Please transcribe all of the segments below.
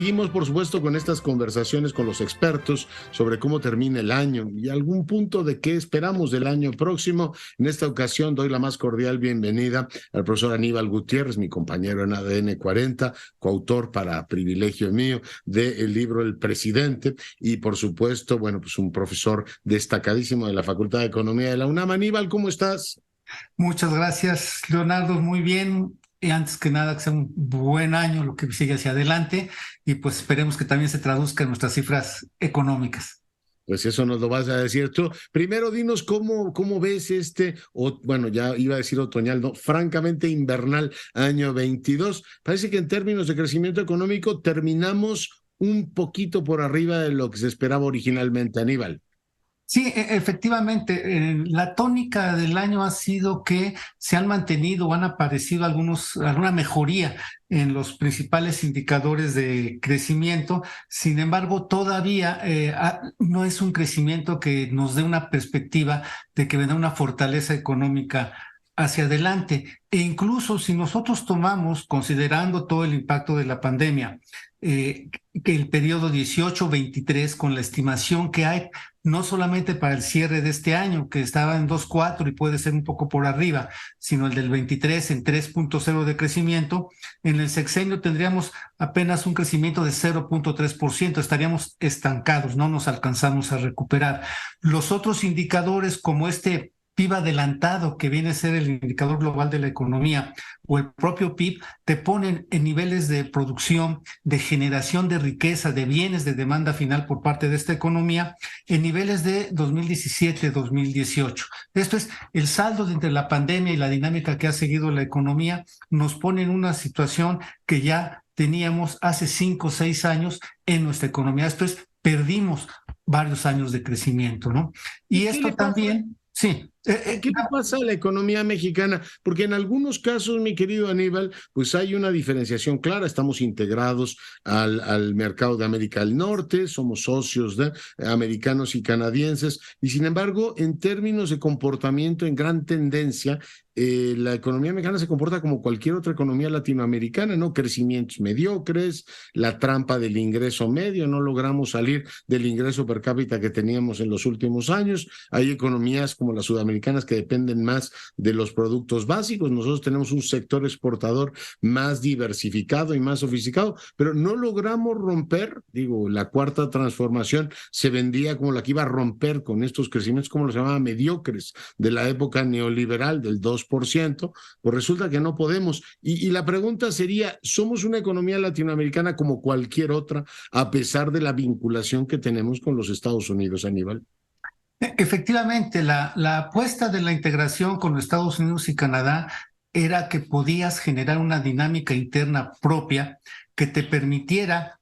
Seguimos, por supuesto, con estas conversaciones con los expertos sobre cómo termina el año y algún punto de qué esperamos del año próximo. En esta ocasión doy la más cordial bienvenida al profesor Aníbal Gutiérrez, mi compañero en ADN 40, coautor para privilegio mío del libro El Presidente y, por supuesto, bueno, pues un profesor destacadísimo de la Facultad de Economía de la UNAM. Aníbal, ¿cómo estás? Muchas gracias, Leonardo. Muy bien. Y antes que nada, que sea un buen año lo que sigue hacia adelante y pues esperemos que también se traduzca en nuestras cifras económicas. Pues eso nos lo vas a decir tú. Primero dinos cómo ves bueno, ya iba a decir otoñal, no, francamente invernal año 22. Parece que en términos de crecimiento económico terminamos un poquito por arriba de lo que se esperaba originalmente, Aníbal. Sí, efectivamente, la tónica del año ha sido que se han mantenido o han aparecido alguna mejoría en los principales indicadores de crecimiento. Sin embargo, todavía no es un crecimiento que nos dé una perspectiva de que vendrá una fortaleza económica hacia adelante. E incluso si nosotros tomamos, considerando todo el impacto de la pandemia, que el periodo 18-23, con la estimación que hay no solamente para el cierre de este año, que estaba en 2,4 y puede ser un poco por arriba, sino el del 23 en 3,0 de crecimiento, en el sexenio tendríamos apenas un crecimiento de 0,3%, estaríamos estancados, no nos alcanzamos a recuperar. Los otros indicadores como este PIB adelantado, que viene a ser el indicador global de la economía, o el propio PIB, te ponen en niveles de producción, de generación de riqueza, de bienes, de demanda final por parte de esta economía, en niveles de 2017-2018. Esto es, el saldo de entre la pandemia y la dinámica que ha seguido la economía nos pone en una situación que ya teníamos hace 5 o 6 años en nuestra economía. Esto es, perdimos varios años de crecimiento, ¿no? ¿Y Y qué esto le pasa? también, sí. ¿Qué le pasa a la economía mexicana? Porque en algunos casos, mi querido Aníbal, pues hay una diferenciación clara. Estamos integrados al mercado de América del Norte, somos socios de americanos y canadienses, y sin embargo, en términos de comportamiento en gran tendencia, la economía mexicana se comporta como cualquier otra economía latinoamericana, ¿no? Crecimientos mediocres, la trampa del ingreso medio, no logramos salir del ingreso per cápita que teníamos en los últimos años. Hay economías como la sudamericanas que dependen más de los productos básicos. Nosotros tenemos un sector exportador más diversificado y más sofisticado, pero no logramos romper, digo, la cuarta transformación se vendía como la que iba a romper con estos crecimientos, como los llamaba, mediocres, de la época neoliberal del 2%, pues resulta que no podemos. Y la pregunta sería, ¿somos una economía latinoamericana como cualquier otra, a pesar de la vinculación que tenemos con los Estados Unidos, Aníbal? Efectivamente, la apuesta de la integración con los Estados Unidos y Canadá era que podías generar una dinámica interna propia que te permitiera,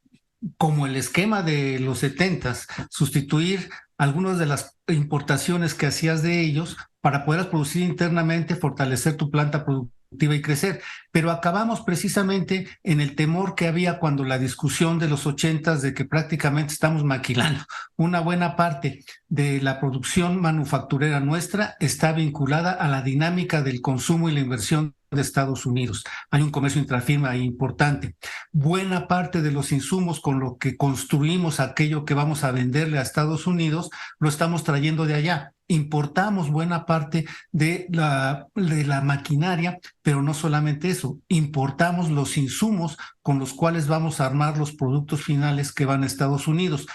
como el esquema de los 70, sustituir algunas de las importaciones que hacías de ellos para poder producir internamente, fortalecer tu planta productiva y crecer. Pero acabamos precisamente en el temor que había cuando la discusión de los 80 de que prácticamente estamos maquilando. Una buena parte de la producción manufacturera nuestra está vinculada a la dinámica del consumo y la inversión de Estados Unidos. Hay un comercio intrafirma importante. Buena parte de los insumos con lo que construimos aquello que vamos a venderle a Estados Unidos lo estamos trayendo de allá. Importamos buena parte de la maquinaria, pero no solamente eso, importamos los insumos con los cuales vamos a armar los productos finales que van a Estados Unidos.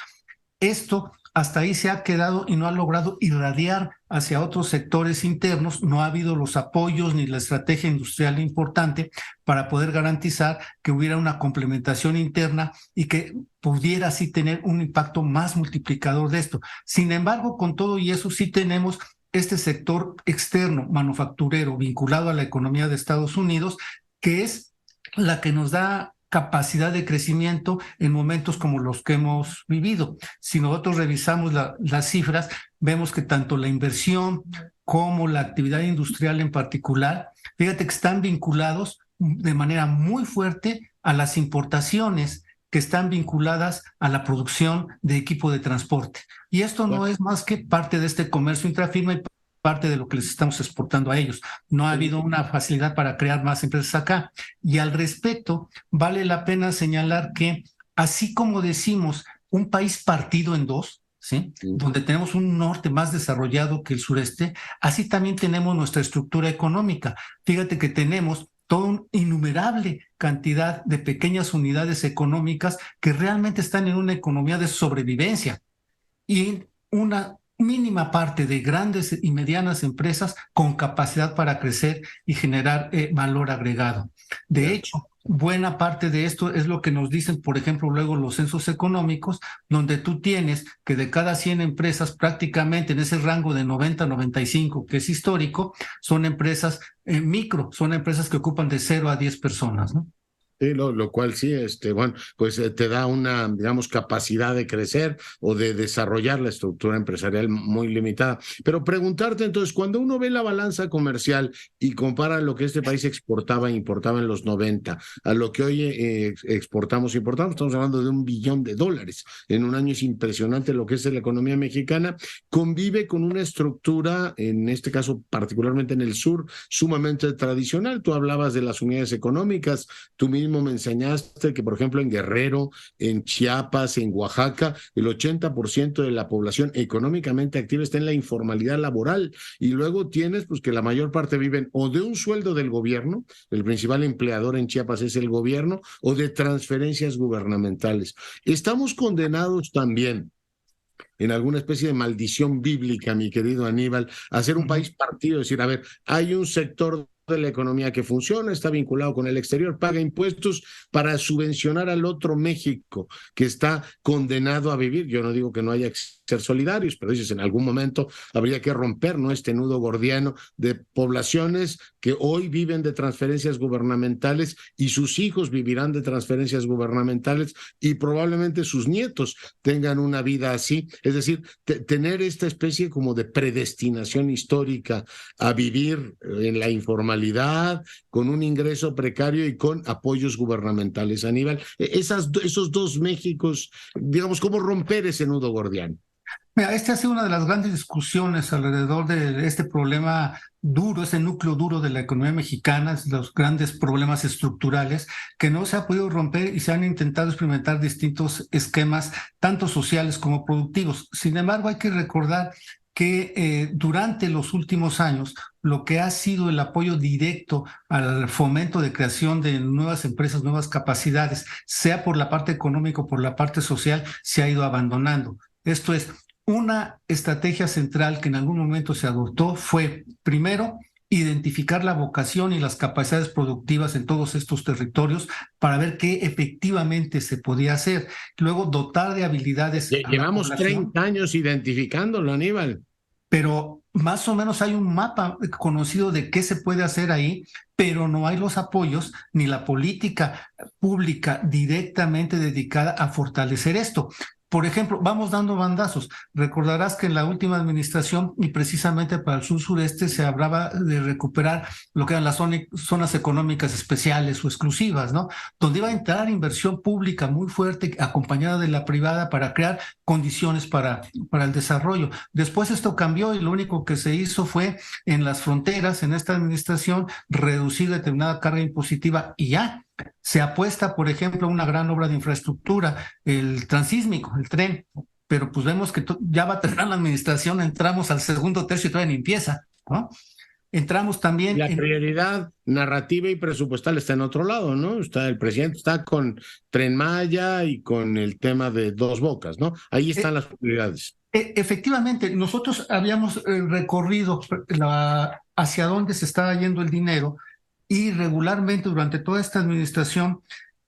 Esto hasta ahí se ha quedado y no ha logrado irradiar hacia otros sectores internos, no ha habido los apoyos ni la estrategia industrial importante para poder garantizar que hubiera una complementación interna y que pudiera así tener un impacto más multiplicador de esto. Sin embargo, con todo y eso sí tenemos este sector externo manufacturero vinculado a la economía de Estados Unidos, que es la que nos da capacidad de crecimiento en momentos como los que hemos vivido. Si nosotros revisamos las cifras, vemos que tanto la inversión como la actividad industrial en particular, fíjate que están vinculados de manera muy fuerte a las importaciones que están vinculadas a la producción de equipo de transporte. Y esto no es más que parte de este comercio intrafirma y parte de lo que les estamos exportando a ellos. No ha habido una facilidad para crear más empresas acá. Y al respecto, vale la pena señalar que así como decimos un país partido en dos, ¿sí? Donde tenemos un norte más desarrollado que el sureste, así también tenemos nuestra estructura económica. Fíjate que tenemos toda una innumerable cantidad de pequeñas unidades económicas que realmente están en una economía de sobrevivencia y una mínima parte de grandes y medianas empresas con capacidad para crecer y generar valor agregado. De hecho, buena parte de esto es lo que nos dicen, por ejemplo, luego los censos económicos, donde tú tienes que de cada 100 empresas, prácticamente en ese rango de 90 a 95, que es histórico, son empresas micro, son empresas que ocupan de 0 a 10 personas, ¿no? Sí, lo cual sí, bueno, pues te da una, digamos, capacidad de crecer o de desarrollar la estructura empresarial muy limitada. Pero preguntarte entonces, cuando uno ve la balanza comercial y compara lo que este país exportaba e importaba en los 90 a lo que hoy exportamos e importamos, estamos hablando de $1 billón. En un año es impresionante lo que es la economía mexicana. Convive con una estructura, en este caso particularmente en el sur, sumamente tradicional. Tú hablabas de las unidades económicas, tú mismo me enseñaste que, por ejemplo, en Guerrero, en Chiapas, en Oaxaca, el 80% de la población económicamente activa está en la informalidad laboral y luego tienes pues que la mayor parte viven o de un sueldo del gobierno, el principal empleador en Chiapas es el gobierno, o de transferencias gubernamentales. Estamos condenados también en alguna especie de maldición bíblica, mi querido Aníbal, a ser un país partido, es decir, a ver, hay un sector de la economía que funciona, está vinculado con el exterior, paga impuestos para subvencionar al otro México que está condenado a vivir. Yo no digo que no haya que ser solidarios, pero dices, en algún momento habría que romper, ¿no?, este nudo gordiano de poblaciones que hoy viven de transferencias gubernamentales y sus hijos vivirán de transferencias gubernamentales y probablemente sus nietos tengan una vida así. Es decir, tener esta especie como de predestinación histórica a vivir en la informalidad, con un ingreso precario y con apoyos gubernamentales. Aníbal, esos dos Méxicos, digamos, ¿cómo romper ese nudo gordiano? Mira, esta ha sido una de las grandes discusiones alrededor de este problema duro, ese núcleo duro de la economía mexicana, los grandes problemas estructurales que no se ha podido romper y se han intentado experimentar distintos esquemas, tanto sociales como productivos. Sin embargo, hay que recordar que durante los últimos años lo que ha sido el apoyo directo al fomento de creación de nuevas empresas, nuevas capacidades, sea por la parte económica o por la parte social, se ha ido abandonando. Esto es, una estrategia central que en algún momento se adoptó fue, primero, identificar la vocación y las capacidades productivas en todos estos territorios para ver qué efectivamente se podía hacer. Luego, dotar de habilidades a la Llevamos población. 30 años identificándolo, Aníbal. Pero más o menos hay un mapa conocido de qué se puede hacer ahí, pero no hay los apoyos ni la política pública directamente dedicada a fortalecer esto. Por ejemplo, vamos dando bandazos. Recordarás que en la última administración, y precisamente para el sur-sureste, se hablaba de recuperar lo que eran las zonas económicas especiales o exclusivas, ¿no? Donde iba a entrar inversión pública muy fuerte, acompañada de la privada, para crear condiciones para el desarrollo. Después esto cambió y lo único que se hizo fue en las fronteras, en esta administración, reducir determinada carga impositiva y ya. Se apuesta, por ejemplo, a una gran obra de infraestructura, el transísmico, el tren, pero pues vemos que ya va a terminar la administración, entramos al segundo tercio y todavía ni empieza, ¿no? Entramos también La prioridad narrativa y presupuestal está en otro lado, ¿no? El presidente está con Tren Maya y con el tema de Dos Bocas, ¿no? Ahí están las prioridades. Efectivamente, nosotros habíamos recorrido hacia dónde se estaba yendo el dinero y regularmente durante toda esta administración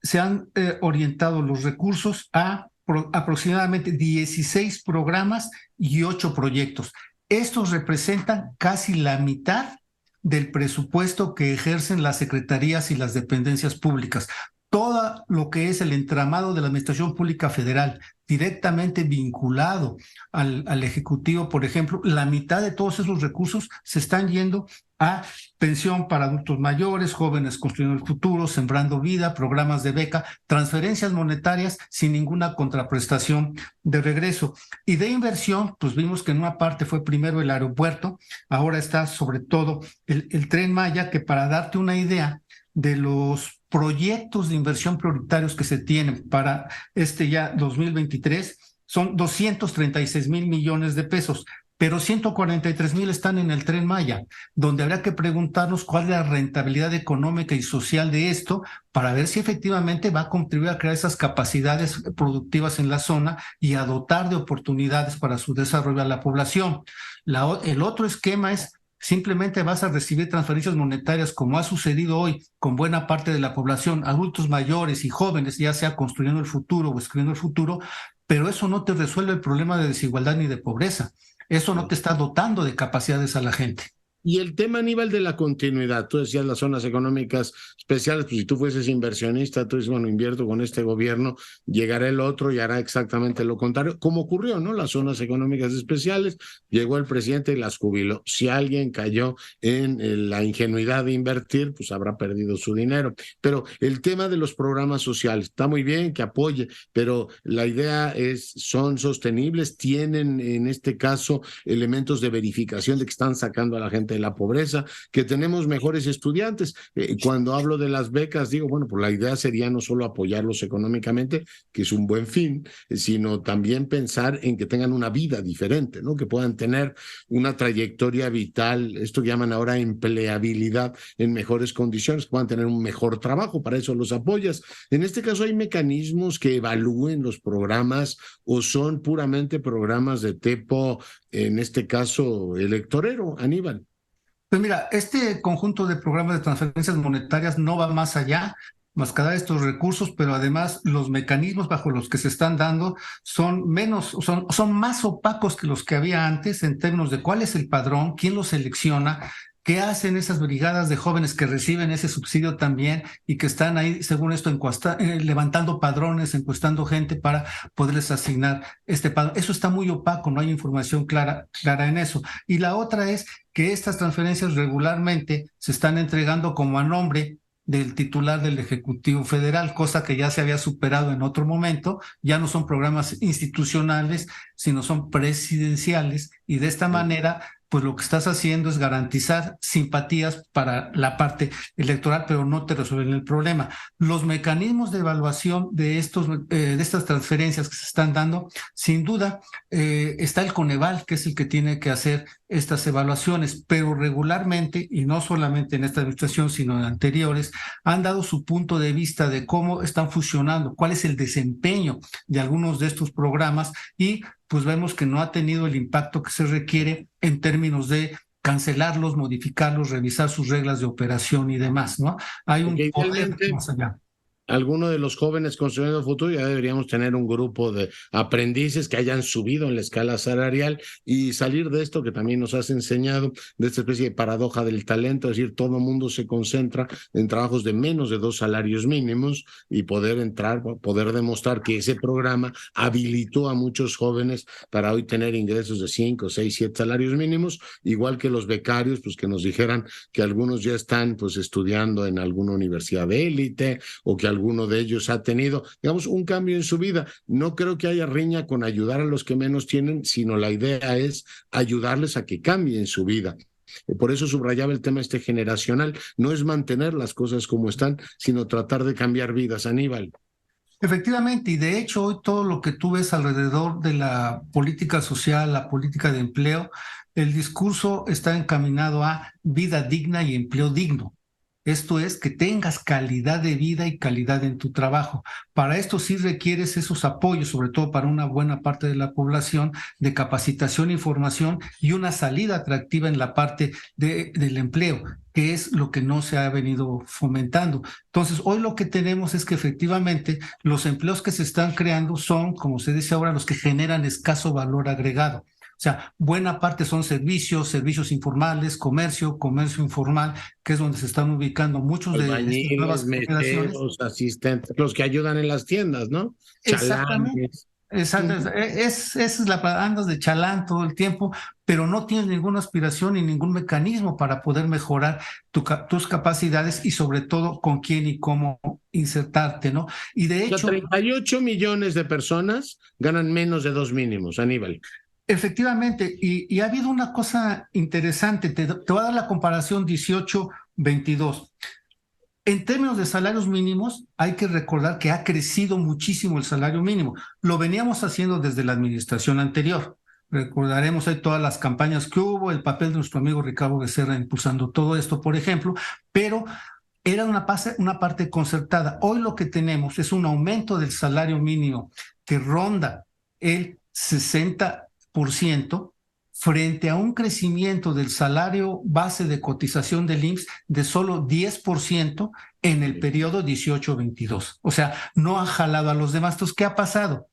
se han orientado los recursos a aproximadamente 16 programas y 8 proyectos. Estos representan casi la mitad del presupuesto que ejercen las secretarías y las dependencias públicas. Todo lo que es el entramado de la Administración Pública Federal, directamente vinculado al Ejecutivo, por ejemplo, la mitad de todos esos recursos se están yendo a pensión para adultos mayores, jóvenes construyendo el futuro, sembrando vida, programas de beca, transferencias monetarias sin ninguna contraprestación de regreso. Y de inversión, pues vimos que en una parte fue primero el aeropuerto, ahora está sobre todo el Tren Maya, que para darte una idea de los proyectos de inversión prioritarios que se tienen para ya 2023 son 236,000 millones de pesos, pero 143,000 están en el Tren Maya, donde habrá que preguntarnos cuál es la rentabilidad económica y social de esto para ver si efectivamente va a contribuir a crear esas capacidades productivas en la zona y a dotar de oportunidades para su desarrollo a la población. El otro esquema es: simplemente vas a recibir transferencias monetarias, como ha sucedido hoy con buena parte de la población, adultos mayores y jóvenes, ya sea construyendo el futuro o escribiendo el futuro, pero eso no te resuelve el problema de desigualdad ni de pobreza. Eso no te está dotando de capacidades a la gente. Y el tema, Aníbal, de la continuidad. Tú decías las zonas económicas especiales, pues si tú fueses inversionista, tú dices, bueno, invierto con este gobierno, llegará el otro y hará exactamente lo contrario, como ocurrió, ¿no? Las zonas económicas especiales, llegó el presidente y las jubiló. Si alguien cayó en la ingenuidad de invertir, pues habrá perdido su dinero. Pero el tema de los programas sociales, está muy bien que apoye, pero la idea es, ¿son sostenibles? ¿Tienen, en este caso, elementos de verificación de que están sacando a la gente de la pobreza, que tenemos mejores estudiantes? Cuando hablo de las becas, digo, bueno, pues la idea sería no solo apoyarlos económicamente, que es un buen fin, sino también pensar en que tengan una vida diferente, ¿no? Que puedan tener una trayectoria vital, esto que llaman ahora empleabilidad, en mejores condiciones, que puedan tener un mejor trabajo, para eso los apoyas. En este caso, ¿hay mecanismos que evalúen los programas o son puramente programas de tipo, en este caso, electorero, Aníbal? Pues mira, este conjunto de programas de transferencias monetarias no va más allá, más que dar estos recursos, pero además los mecanismos bajo los que se están dando son más opacos que los que había antes, en términos de cuál es el padrón, quién lo selecciona, qué hacen esas brigadas de jóvenes que reciben ese subsidio también y que están ahí, según esto, levantando padrones, encuestando gente para poderles asignar este padrón. Eso está muy opaco, no hay información clara en eso. Y la otra es que estas transferencias regularmente se están entregando como a nombre del titular del Ejecutivo Federal, cosa que ya se había superado en otro momento. Ya no son programas institucionales, sino son presidenciales, y de esta manera pues lo que estás haciendo es garantizar simpatías para la parte electoral, pero no te resuelven el problema. Los mecanismos de evaluación de estas transferencias que se están dando, sin duda, está el Coneval, que es el que tiene que hacer estas evaluaciones, pero regularmente, y no solamente en esta administración, sino en anteriores, han dado su punto de vista de cómo están funcionando, cuál es el desempeño de algunos de estos programas, y pues vemos que no ha tenido el impacto que se requiere en términos de cancelarlos, modificarlos, revisar sus reglas de operación y demás, ¿no? Hay un poder más allá. Alguno de los jóvenes construyendo futuro, ya deberíamos tener un grupo de aprendices que hayan subido en la escala salarial y salir de esto que también nos has enseñado, de esta especie de paradoja del talento, es decir, todo el mundo se concentra en trabajos de menos de 2 salarios mínimos, y poder entrar, poder demostrar que ese programa habilitó a muchos jóvenes para hoy tener ingresos de 5, 6, 7 salarios mínimos, igual que los becarios, pues que nos dijeran que algunos ya están pues estudiando en alguna universidad de élite, o que alguno de ellos ha tenido, digamos, un cambio en su vida. No creo que haya riña con ayudar a los que menos tienen, sino la idea es ayudarles a que cambien su vida. Por eso subrayaba el tema generacional. No es mantener las cosas como están, sino tratar de cambiar vidas, Aníbal. Efectivamente, y de hecho hoy todo lo que tú ves alrededor de la política social, la política de empleo, el discurso está encaminado a vida digna y empleo digno. Esto es, que tengas calidad de vida y calidad en tu trabajo. Para esto sí requieres esos apoyos, sobre todo para una buena parte de la población, de capacitación e formación, y una salida atractiva en la parte del empleo, que es lo que no se ha venido fomentando. Entonces, hoy lo que tenemos es que efectivamente los empleos que se están creando son, como se dice ahora, los que generan escaso valor agregado. O sea, buena parte son servicios informales, comercio informal, que es donde se están ubicando muchos de estas nuevas generaciones. Meseros, asistentes, los que ayudan en las tiendas, ¿no? Exactamente. Exacto, esa es andas de chalán todo el tiempo, pero no tienes ninguna aspiración y ningún mecanismo para poder mejorar tus capacidades, y sobre todo con quién y cómo insertarte, ¿no? Y de hecho, 38 millones de personas ganan menos de 2 mínimos, Aníbal. Efectivamente, y ha habido una cosa interesante, te voy a dar la comparación 18-22. En términos de salarios mínimos, hay que recordar que ha crecido muchísimo el salario mínimo. Lo veníamos haciendo desde la administración anterior. Recordaremos ahí todas las campañas que hubo, el papel de nuestro amigo Ricardo Becerra impulsando todo esto, por ejemplo, pero era una parte concertada. Hoy lo que tenemos es un aumento del salario mínimo que ronda el 60% frente a un crecimiento del salario base de cotización del IMSS de solo 10% en el periodo 18-22. O sea, no ha jalado a los demás. Entonces, ¿qué ha pasado?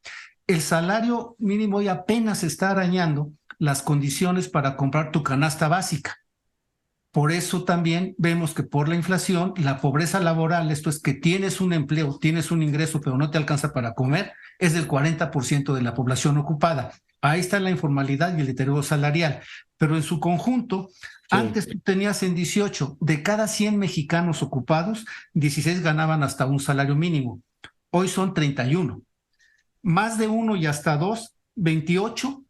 El salario mínimo hoy apenas está arañando las condiciones para comprar tu canasta básica. Por eso también vemos que por la inflación, la pobreza laboral, esto es que tienes un empleo, tienes un ingreso, pero no te alcanza para comer, es del 40% de la población ocupada. Ahí está la informalidad y el deterioro salarial. Pero en su conjunto, antes tú tenías en 18, de cada 100 mexicanos ocupados, 16 ganaban hasta un salario mínimo. Hoy son 31. Más de uno y hasta dos, 28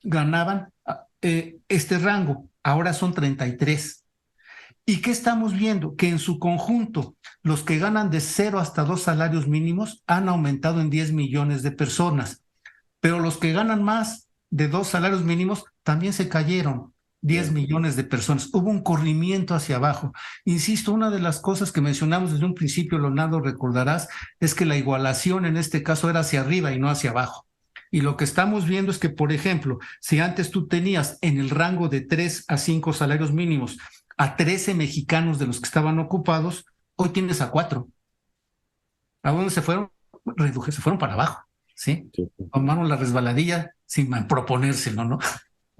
ganaban este rango. Ahora son 33. ¿Y qué estamos viendo? Que en su conjunto, los que ganan de 0 hasta 2 salarios mínimos han aumentado en 10 millones de personas, pero los que ganan más de 2 salarios mínimos también se cayeron, 10 millones de personas. Hubo un corrimiento hacia abajo. Insisto, una de las cosas que mencionamos desde un principio, Leonardo, recordarás, es que la igualación en este caso era hacia arriba y no hacia abajo. Y lo que estamos viendo es que, por ejemplo, si antes tú tenías en el rango de 3 a 5 salarios mínimos a 13 mexicanos de los que estaban ocupados, hoy tienes a 4. ¿A dónde se fueron? Se fueron para abajo, ¿sí? Tomaron la resbaladilla sin proponérselo, ¿no?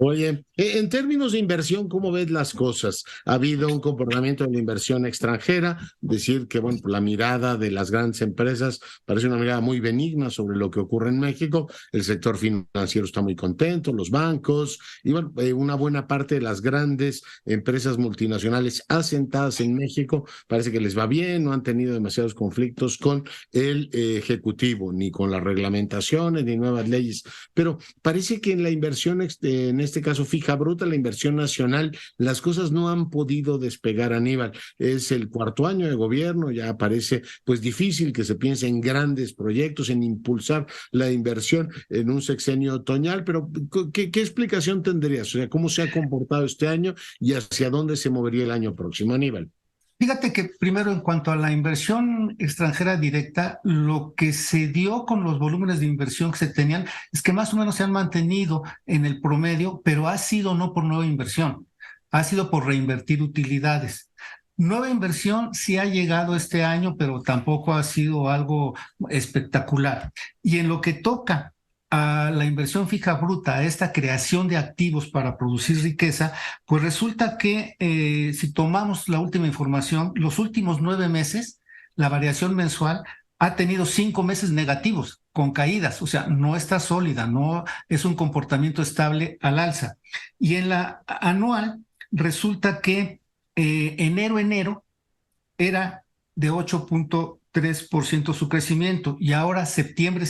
Oye, en términos de inversión, ¿cómo ves las cosas? Ha habido un comportamiento de la inversión extranjera, decir que, bueno, la mirada de las grandes empresas parece una mirada muy benigna sobre lo que ocurre en México. El sector financiero está muy contento, los bancos, y bueno, una buena parte de las grandes empresas multinacionales asentadas en México parece que les va bien, no han tenido demasiados conflictos con el ejecutivo, ni con las reglamentaciones, ni nuevas leyes, pero parece que en la inversión en este caso fija bruta, la inversión nacional, las cosas no han podido despegar, Aníbal. Es el 4º año de gobierno, ya parece pues difícil que se piense en grandes proyectos, en impulsar la inversión en un sexenio otoñal, pero ¿qué explicación tendrías? O sea, ¿cómo se ha comportado este año y hacia dónde se movería el año próximo, Aníbal? Fíjate que primero, en cuanto a la inversión extranjera directa, lo que se dio con los volúmenes de inversión que se tenían es que más o menos se han mantenido en el promedio, pero ha sido no por nueva inversión, ha sido por reinvertir utilidades. Nueva inversión sí ha llegado este año, pero tampoco ha sido algo espectacular. Y en lo que toca a la inversión fija bruta, a esta creación de activos para producir riqueza, pues resulta que si tomamos la última información, los últimos 9 meses, la variación mensual ha tenido 5 meses negativos, con caídas, o sea, no está sólida, no es un comportamiento estable al alza. Y en la anual resulta que enero era de 8.3% su crecimiento y ahora septiembre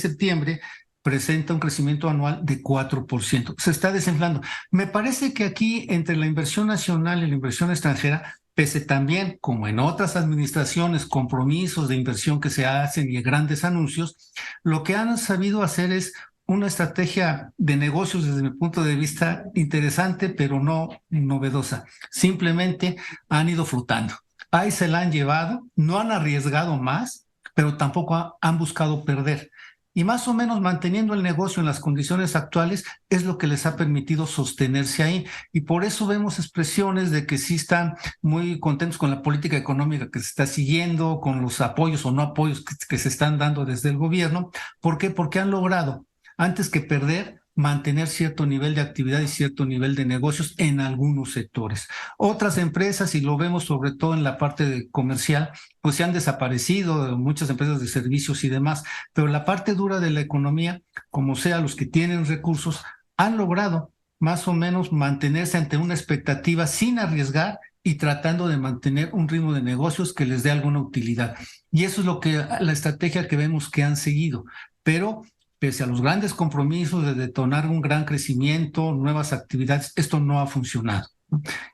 presenta un crecimiento anual de 4%. Se está desinflando. Me parece que aquí, entre la inversión nacional y la inversión extranjera, pese también, como en otras administraciones, compromisos de inversión que se hacen y grandes anuncios, lo que han sabido hacer es una estrategia de negocios desde mi punto de vista interesante, pero no novedosa. Simplemente han ido flotando. Ahí se la han llevado, no han arriesgado más, pero tampoco han buscado perder. Y más o menos manteniendo el negocio en las condiciones actuales es lo que les ha permitido sostenerse ahí. Y por eso vemos expresiones de que sí están muy contentos con la política económica que se está siguiendo, con los apoyos o no apoyos que se están dando desde el gobierno. ¿Por qué? Porque han logrado, antes que perder, mantener cierto nivel de actividad y cierto nivel de negocios en algunos sectores. Otras empresas, y lo vemos sobre todo en la parte comercial, pues se han desaparecido, muchas empresas de servicios y demás, pero la parte dura de la economía, como sea, los que tienen recursos, han logrado más o menos mantenerse ante una expectativa sin arriesgar y tratando de mantener un ritmo de negocios que les dé alguna utilidad. Y eso es la estrategia que vemos que han seguido, pero pese a los grandes compromisos de detonar un gran crecimiento, nuevas actividades, esto no ha funcionado.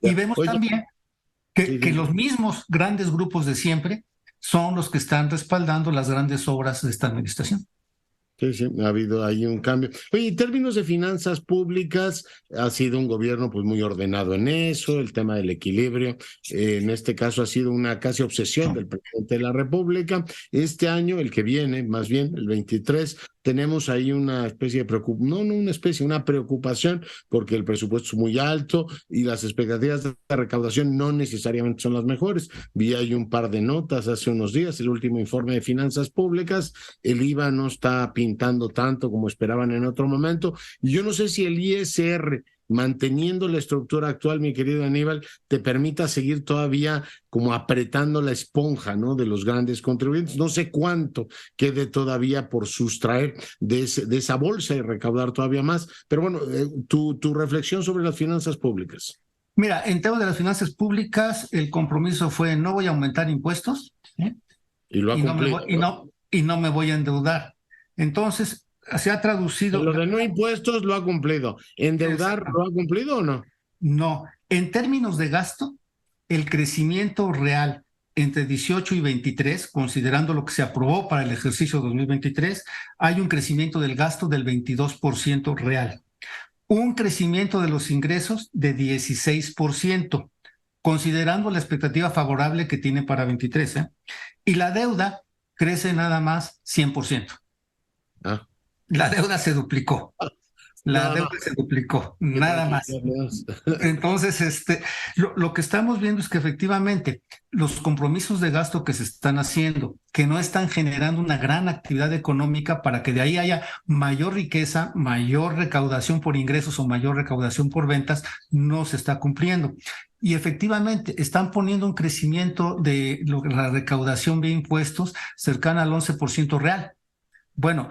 Y vemos también que los mismos grandes grupos de siempre son los que están respaldando las grandes obras de esta administración. Sí, sí, ha habido ahí un cambio. Oye, en términos de finanzas públicas, ha sido un gobierno pues muy ordenado en eso, el tema del equilibrio. En este caso ha sido una casi obsesión del presidente de la República. Este año, el que viene, más bien, el 23, tenemos ahí una especie de preocupación, no una especie, una preocupación, porque el presupuesto es muy alto y las expectativas de recaudación no necesariamente son las mejores. Vi ahí un par de notas hace unos días, el último informe de finanzas públicas, el IVA no está pintando tanto como esperaban en otro momento. Y yo no sé si el ISR, manteniendo la estructura actual, mi querido Aníbal, te permita seguir todavía como apretando la esponja, ¿no? De los grandes contribuyentes. No sé cuánto quede todavía por sustraer de esa bolsa y recaudar todavía más. Pero bueno, tu reflexión sobre las finanzas públicas. Mira, en temas de las finanzas públicas, el compromiso fue no voy a aumentar impuestos, ¿eh? Y lo ha cumplido. Y no me voy a endeudar. Entonces, se ha traducido. Lo de no impuestos lo ha cumplido. ¿Endeudar lo ha cumplido o no? No. En términos de gasto, el crecimiento real entre 18 y 23, considerando lo que se aprobó para el ejercicio 2023, hay un crecimiento del gasto del 22% real. Un crecimiento de los ingresos de 16%, considerando la expectativa favorable que tiene para 23, ¿eh? Y la deuda crece nada más 100%. Ah. La deuda se duplicó. La deuda se duplicó, nada más. Entonces, lo que estamos viendo es que efectivamente los compromisos de gasto que se están haciendo, que no están generando una gran actividad económica para que de ahí haya mayor riqueza, mayor recaudación por ingresos o mayor recaudación por ventas, no se está cumpliendo. Y efectivamente están poniendo un crecimiento de la recaudación de impuestos cercana al 11% real. Bueno,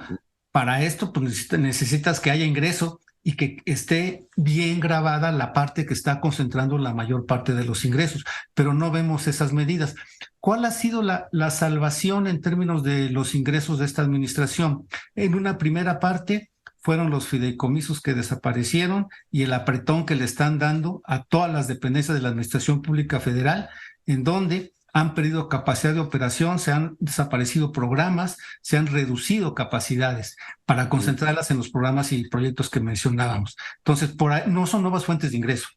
para esto pues necesitas que haya ingreso y que esté bien grabada la parte que está concentrando la mayor parte de los ingresos, pero no vemos esas medidas. ¿Cuál ha sido la salvación en términos de los ingresos de esta administración? En una primera parte fueron los fideicomisos que desaparecieron y el apretón que le están dando a todas las dependencias de la Administración Pública Federal, en donde han perdido capacidad de operación, se han desaparecido programas, se han reducido capacidades para concentrarlas en los programas y proyectos que mencionábamos. Entonces, por ahí no son nuevas fuentes de ingreso.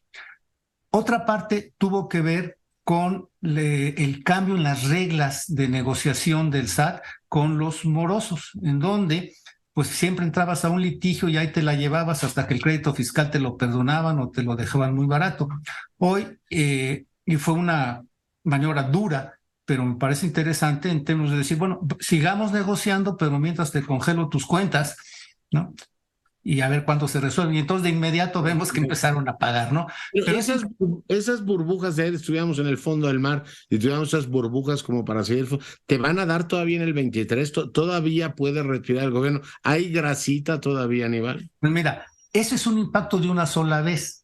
Otra parte tuvo que ver con el cambio en las reglas de negociación del SAT con los morosos, en donde pues siempre entrabas a un litigio y ahí te la llevabas hasta que el crédito fiscal te lo perdonaban o te lo dejaban muy barato. Hoy, y fue una maniobra dura, pero me parece interesante en términos de decir, bueno, sigamos negociando, pero mientras te congelo tus cuentas, ¿no? Y a ver cuándo se resuelve. Y entonces de inmediato vemos que empezaron a pagar, ¿no? Pero esas burbujas de aire, estuviéramos en el fondo del mar y tuviéramos esas burbujas como para seguir, ¿te van a dar todavía en el 23? ¿Todavía puede retirar el gobierno? ¿Hay grasita todavía, Aníbal? Pues mira, ese es un impacto de una sola vez.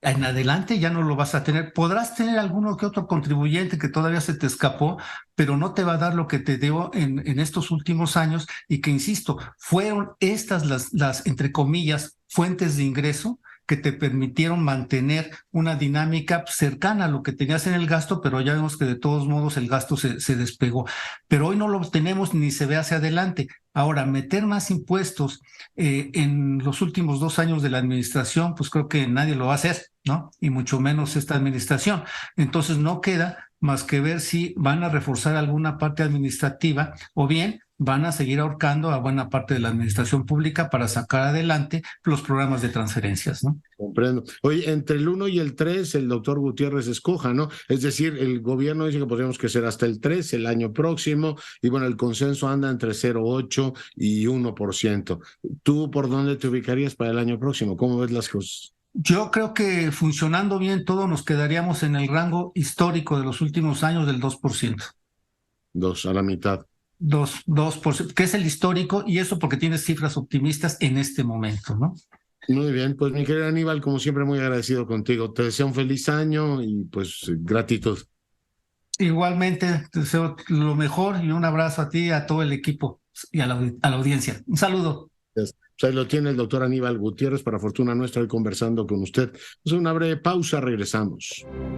En adelante ya no lo vas a tener. Podrás tener alguno que otro contribuyente que todavía se te escapó, pero no te va a dar lo que te dio en estos últimos años y que, insisto, fueron estas las, entre comillas, fuentes de ingreso que te permitieron mantener una dinámica cercana a lo que tenías en el gasto, pero ya vemos que de todos modos el gasto se despegó. Pero hoy no lo tenemos ni se ve hacia adelante. Ahora, meter más impuestos en los últimos 2 años de la administración, pues creo que nadie lo va a hacer, ¿no? Y mucho menos esta administración. Entonces no queda más que ver si van a reforzar alguna parte administrativa o bien van a seguir ahorcando a buena parte de la administración pública para sacar adelante los programas de transferencias, ¿no? Comprendo. Oye, entre el 1 y el 3, el doctor Gutiérrez escoja, ¿no? Es decir, el gobierno dice que podríamos crecer hasta el 3 el año próximo, y bueno, el consenso anda entre 0,8 y 1%. ¿Tú por dónde te ubicarías para el año próximo? ¿Cómo ves las cosas? Yo creo que funcionando bien todo nos quedaríamos en el rango histórico de los últimos años del 2%. 2, a la mitad. 2%, que es el histórico, y eso porque tienes cifras optimistas en este momento, ¿no? Muy bien, pues mi querido Aníbal, como siempre muy agradecido contigo. Te deseo un feliz año y pues gratitud. Igualmente, te deseo lo mejor y un abrazo a ti, a todo el equipo y a la audiencia. Un saludo. Pues ahí lo tiene el doctor Aníbal Gutiérrez, para fortuna nuestra, hoy conversando con usted. Pues una breve pausa, regresamos.